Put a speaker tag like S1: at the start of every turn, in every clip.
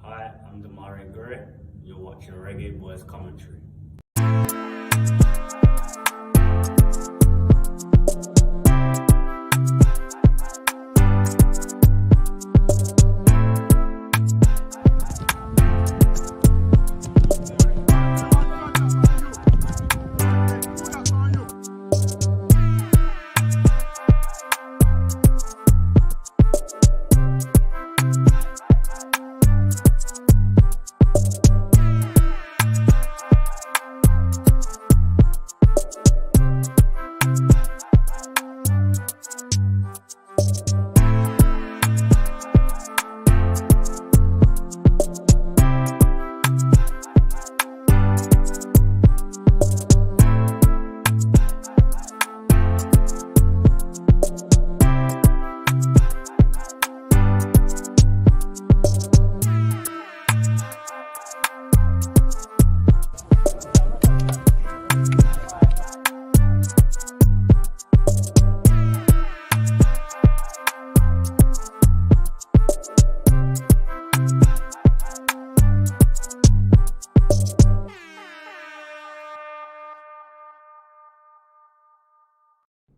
S1: Hi, I'm Lattibeaudiere. You're watching Reggae Boys Commentary.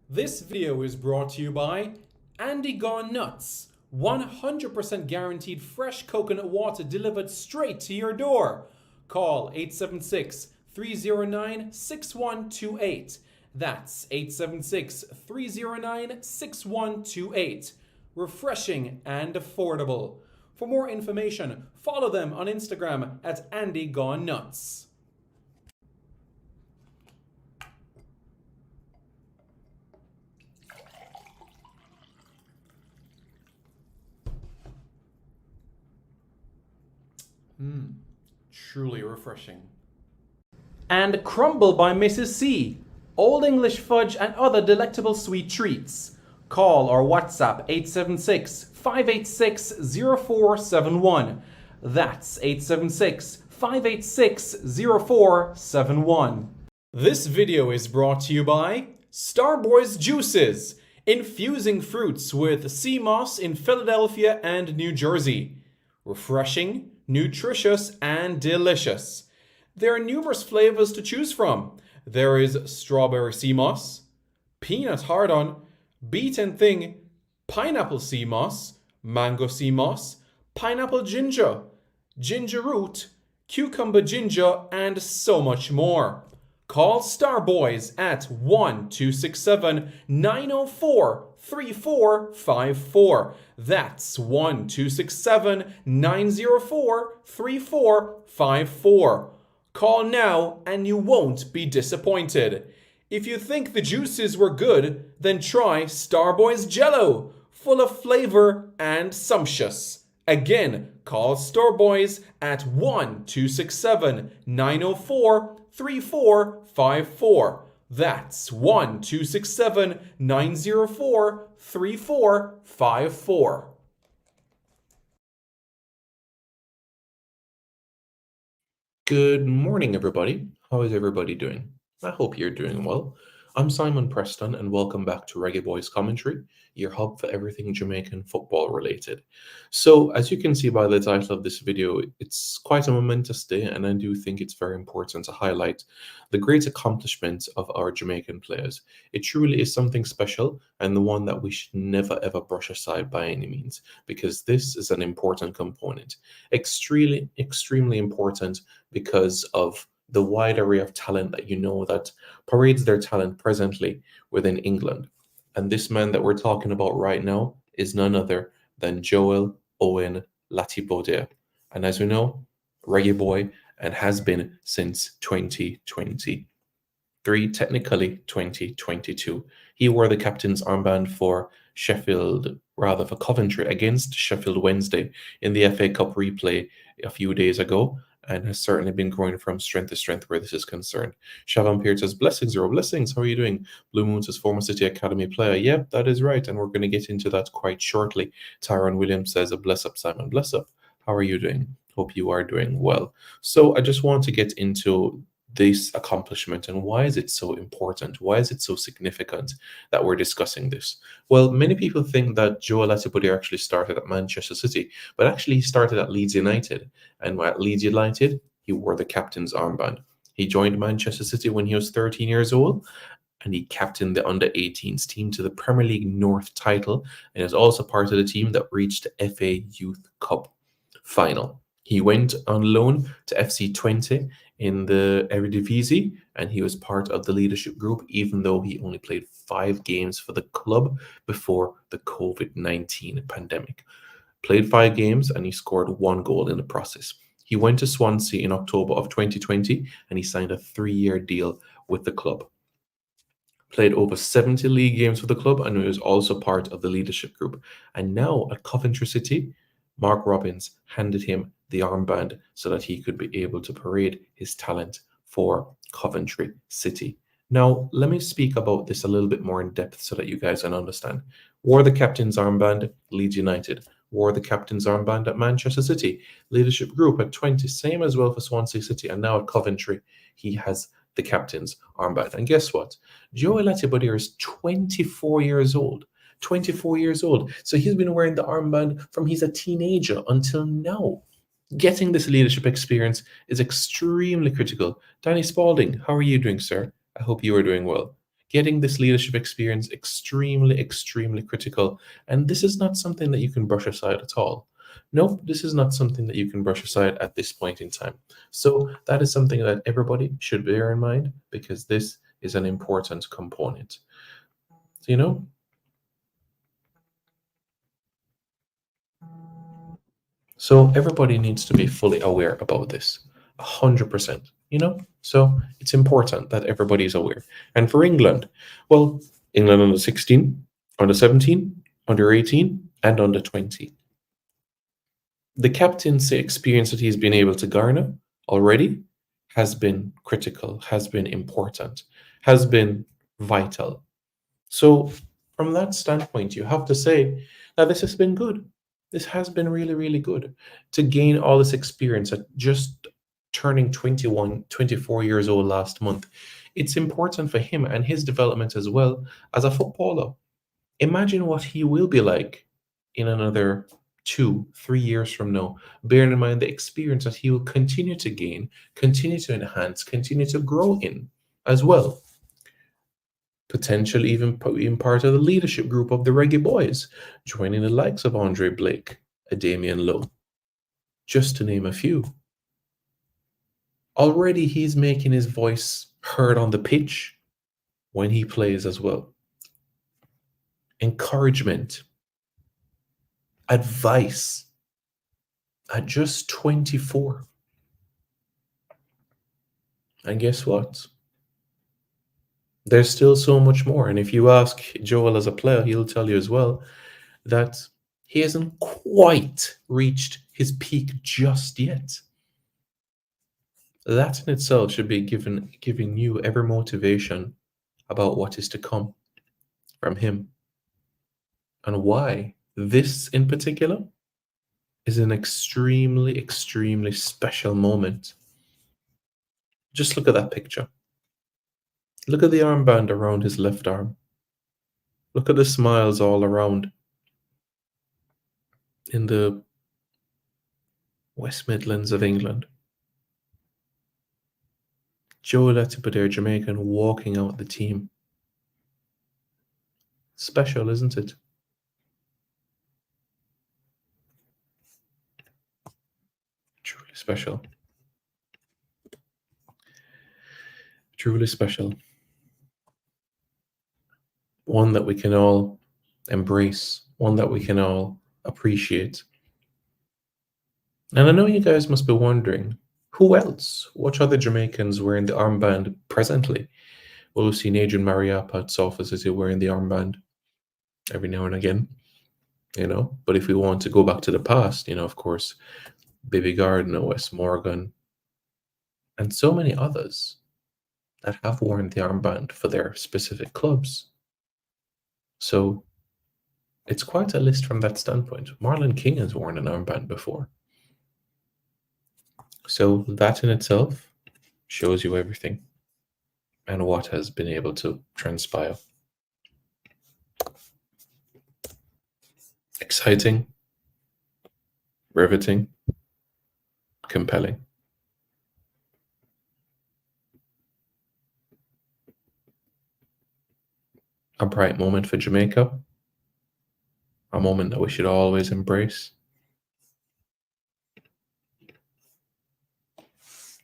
S2: This video is brought to you by Andy Gone Nuts. 100% guaranteed fresh coconut water delivered straight to your door. Call 876-309-6128. That's 876-309-6128. Refreshing and affordable. For more information, follow them on Instagram at Andy Gone Nuts. Truly refreshing. And Crumble by Mrs. C. Old English fudge and other delectable sweet treats. Call or WhatsApp 876-586-0471. That's 876-586-0471. This video is brought to you by Starboys Juices, infusing fruits with sea moss in Philadelphia and New Jersey. Refreshing, nutritious, and delicious. There are numerous flavors to choose from. There is strawberry sea moss, peanut hard-on, beaten thing, pineapple sea moss, mango sea moss, pineapple ginger, ginger root, cucumber ginger, and so much more. Call Starboys at 1-267-904-3454. That's 1-267-904-3454. Call now and you won't be disappointed. If you think the juices were good, then try Starboys Jello, full of flavor and sumptuous. Again, call Starboys at 1-267-904-3454. That's 1-267-904-3454.
S3: Good morning, everybody. How is everybody doing? I hope you're doing well. I'm Simon Preston, and welcome back to Reggae Boys Commentary, your hub for everything Jamaican football related. So, as you can see by the title of this video, it's quite a momentous day, and I do think it's very important to highlight the great accomplishments of our Jamaican players. It truly is something special, and the one that we should never ever brush aside by any means, because this is an important component. Extremely important because of the wide array of talent that that parades their talent presently within England. And this man that we're talking about right now is none other than Joel Owen Lattibeaudiere. And as we know, reggae boy, and has been since 2023, technically 2022. He wore the captain's armband for Coventry against Sheffield Wednesday in the FA Cup replay a few days ago, and has certainly been growing from strength to strength where this is concerned. Shavan Peart says, blessings, Zero Blessings, how are you doing? Blue Moon says, former City Academy player. Yep, that is right, and we're going to get into that quite shortly. Tyrone Williams says, a bless up, Simon, bless up. How are you doing? Hope you are doing well. So I just want to get into this accomplishment, and why is it so important? Why is it so significant that we're discussing this? Well, many people think that Joe Lattibeaudiere actually started at Manchester City, but actually he started at Leeds United. And at Leeds United, he wore the captain's armband. He joined Manchester City when he was 13 years old, and he captained the under-18s team to the Premier League North title, and is also part of the team that reached the FA Youth Cup final. He went on loan to FC Twente in the Eredivisie, and he was part of the leadership group, even though he only played 5 games for the club before the COVID-19 pandemic. Played 5 games, and he scored 1 goal in the process. He went to Swansea in October of 2020, and he signed a 3-year deal with the club. Played over 70 league games for the club, and he was also part of the leadership group. And now at Coventry City, Mark Robins handed him the armband so that he could be able to parade his talent for Coventry City. Now, let me speak about this a little bit more in depth so that you guys can understand. Wore the captain's armband, Leeds United. Wore the captain's armband at Manchester City. Leadership group at 20, same as well for Swansea City. And now at Coventry, he has the captain's armband. And guess what? Joe Lattibeaudiere is 24 years old. 24 years old. So he's been wearing the armband from he's a teenager until now. Getting this leadership experience is extremely critical. Danny Spalding, how are you doing, sir? I hope you are doing well. Getting this leadership experience extremely, extremely critical. And this is not something that you can brush aside at all. No, this is not something that you can brush aside at this point in time. So that is something that everybody should bear in mind, because this is an important component. So, so everybody needs to be fully aware about this, 100%, So it's important that everybody is aware. And for England, well, England under 16, under 17, under 18, and under 20. The captaincy experience that he's been able to garner already has been critical, has been important, has been vital. So from that standpoint, you have to say that this has been good. This has been really, really good to gain all this experience at just turning 21, 24 years old last month. It's important for him and his development as well as a footballer. Imagine what he will be like in another 2-3 years from now, bearing in mind the experience that he will continue to gain, continue to enhance, continue to grow in as well. Potentially even being part of the leadership group of the Reggae Boys, joining the likes of Andre Blake, a Damian Lowe, just to name a few. Already he's making his voice heard on the pitch when he plays as well. Encouragement, advice at just 24. And guess what? There's still so much more. And if you ask Joel as a player, he'll tell you as well that he hasn't quite reached his peak just yet. That in itself should be giving you every motivation about what is to come from him. And why this in particular is an extremely, extremely special moment. Just look at that picture. Look at the armband around his left arm. Look at the smiles all around in the West Midlands of England. Joe Lattibeaudiere, Jamaican, walking out the team. Special, isn't it? Truly special. Truly special. One that we can all embrace, one that we can all appreciate. And I know you guys must be wondering, who else? What other Jamaicans wearing the armband presently? Well, we've seen Adrian Mariappa at Salford City wearing the armband every now and again, But if we want to go back to the past, of course, Baby Gardner, Wes Morgan, and so many others that have worn the armband for their specific clubs. So it's quite a list from that standpoint. Marlon King has worn an armband before. So that in itself shows you everything and what has been able to transpire. Exciting, riveting, compelling. A bright moment for Jamaica, a moment that we should always embrace,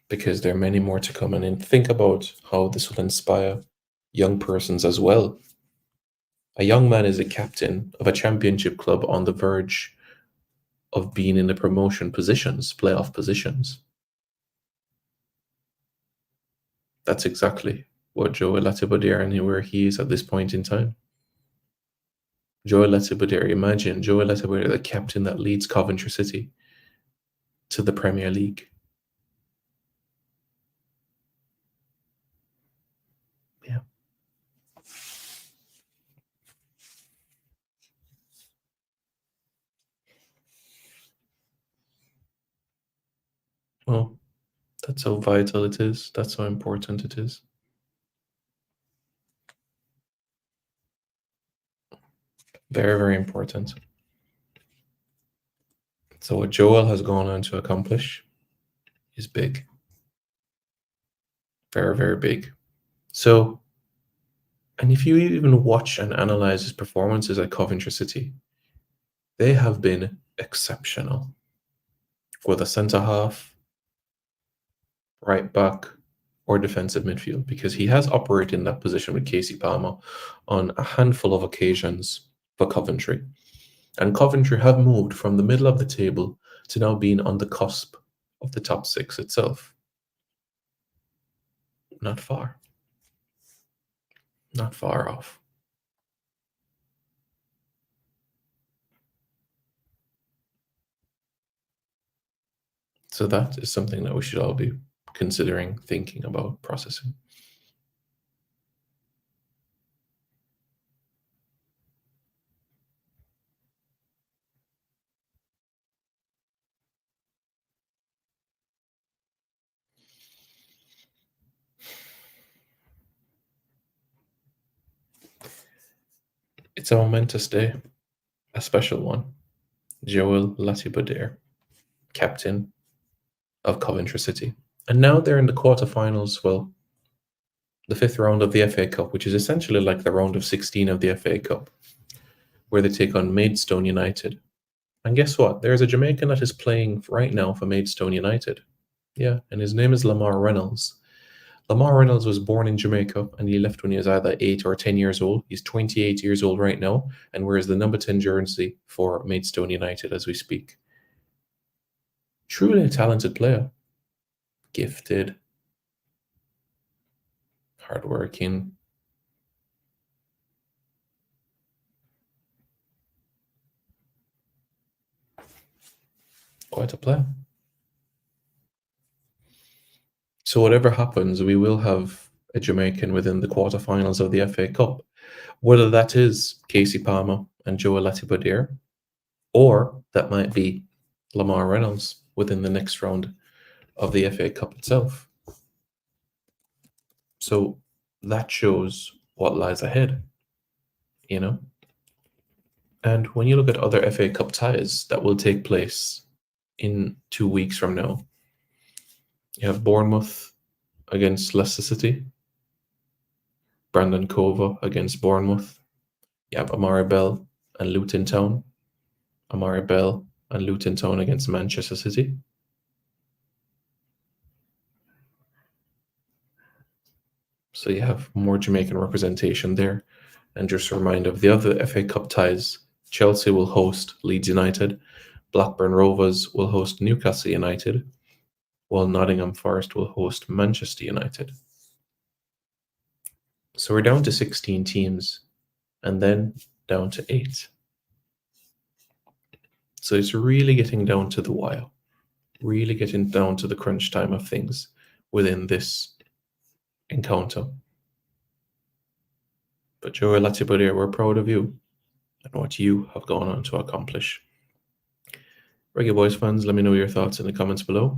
S3: because there are many more to come. And think about how this will inspire young persons as well. A young man is a captain of a championship club on the verge of being in the promotion positions, playoff positions. That's exactly what Joel Lattibeaudiere and where he is at this point in time. Joel Lattibeaudiere, imagine Joel Lattibeaudiere, the captain that leads Coventry City to the Premier League. Yeah. Well, that's how vital it is. That's how important it is. Very, very important. So what Joel has gone on to accomplish is big. Very, very big. So, and if you even watch and analyze his performances at Coventry City, they have been exceptional. Whether centre half, right back, or defensive midfield, because he has operated in that position with Casey Palmer on a handful of occasions for Coventry. And Coventry have moved from the middle of the table to now being on the cusp of the top six itself. Not far. Not far off. So that is something that we should all be considering, thinking about, processing. It's a momentous day, a special one. Joel Lattibeaudiere, captain of Coventry City. And now they're in the quarterfinals, well, the fifth round of the FA Cup, which is essentially like the round of 16 of the FA Cup, where they take on Maidstone United. And guess what? There's a Jamaican that is playing right now for Maidstone United. Yeah, and his name is Lamar Reynolds. Lamar Reynolds was born in Jamaica, and he left when he was either 8 or 10 years old. He's 28 years old right now, and wears the number 10 jersey for Maidstone United as we speak. Truly a talented player. Gifted. Hardworking. Quite a player. So whatever happens, we will have a Jamaican within the quarterfinals of the FA Cup. Whether that is Casey Palmer and Joel Lattibeaudiere, or that might be Lamar Reynolds within the next round of the FA Cup itself. So that shows what lies ahead, you know? And when you look at other FA Cup ties that will take place in 2 weeks from now, you have Bournemouth against Leicester City, Brandon Cova against Bournemouth, you have Amari Bell and Luton Town, Amari Bell and Luton Town against Manchester City. So you have more Jamaican representation there. And just a reminder of the other FA Cup ties, Chelsea will host Leeds United, Blackburn Rovers will host Newcastle United, while Nottingham Forest will host Manchester United. So we're down to 16 teams, and then down to 8. So it's really getting down to the wire, really getting down to the crunch time of things within this encounter. But Joel Lattibeaudiere, we're proud of you and what you have gone on to accomplish. Reggae Boys fans, let me know your thoughts in the comments below.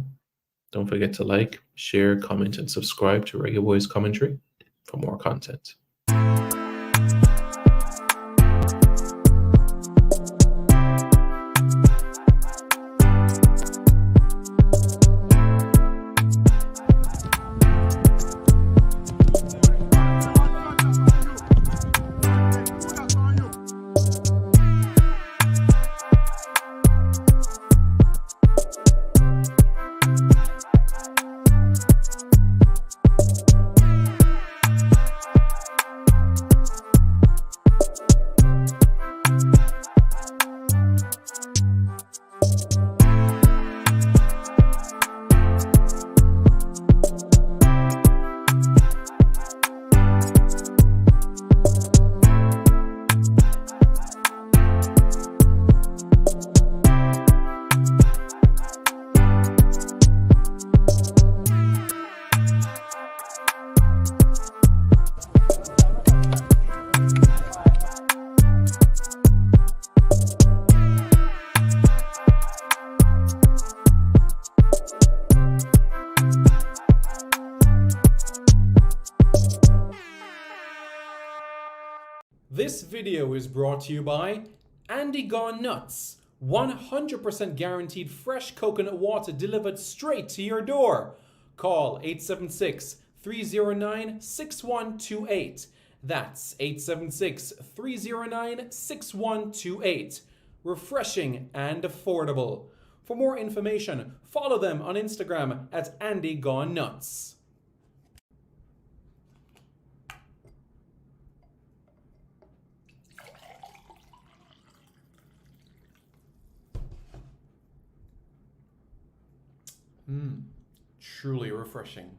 S3: Don't forget to like, share, comment, and subscribe to Reggae Boys Commentary for more content.
S2: This video is brought to you by Andy Gone Nuts. 100% guaranteed fresh coconut water delivered straight to your door. Call 876-309-6128. That's 876-309-6128. Refreshing and affordable. For more information, follow them on Instagram at Andy Gone Nuts. Truly refreshing.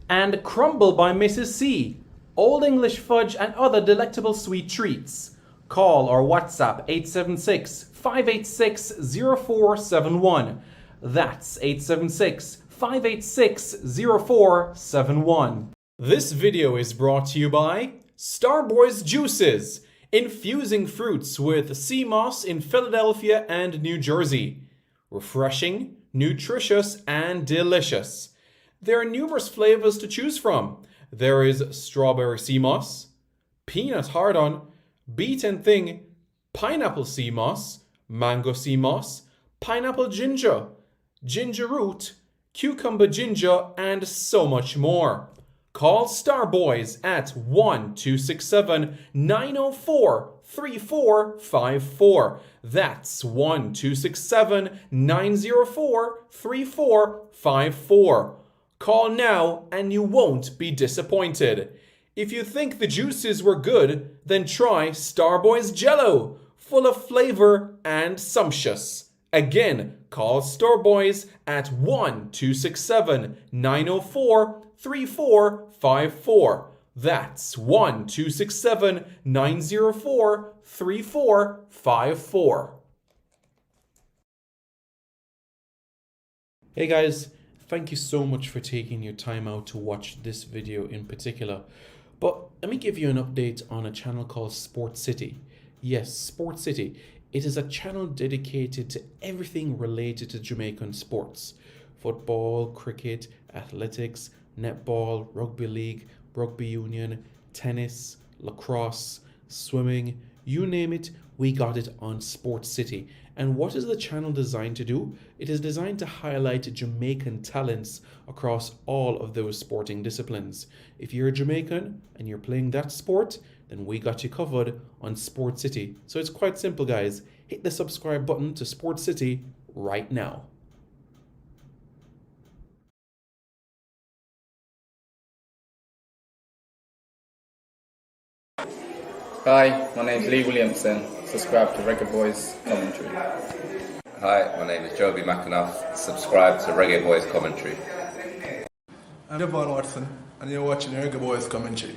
S2: And Crumble by Mrs. C. Old English fudge and other delectable sweet treats. Call or WhatsApp 876-586-0471. That's 876-586-0471. This video is brought to you by Starboys Juices. Infusing fruits with sea moss in Philadelphia and New Jersey. Refreshing, nutritious, and delicious. There are numerous flavors to choose from. There is strawberry sea moss, peanut hard-on, beet and thing, pineapple sea moss, mango sea moss, pineapple ginger, ginger root, cucumber ginger, and so much more. Call Starboys at 1-267-904-3454. That's 1-267-904-3454. Call now and you won't be disappointed. If you think the juices were good, then try Starboys Jello, full of flavor and sumptuous. Again, call Starboys at 1-267-904-3454. That's 1-267-904-3454. Hey guys, thank you so much for taking your time out to watch this video in particular. But let me give you an update on a channel called Sport City. Yes, Sport City. It is a channel dedicated to everything related to Jamaican sports. Football, cricket, athletics, netball, rugby league, rugby union, tennis, lacrosse, swimming, you name it, we got it on Sport City. And what is the channel designed to do? It is designed to highlight Jamaican talents across all of those sporting disciplines. If you're a Jamaican and you're playing that sport, then we got you covered on Sport City. So it's quite simple, guys. Hit the subscribe button to Sport City right now.
S4: Hi, my name's Lee Williamson. Subscribe to Reggae Boys Commentary.
S5: Hi, my name is Joby McAnuff. Subscribe to Reggae Boys Commentary.
S6: I'm Devon Watson, and you're watching Reggae Boys Commentary.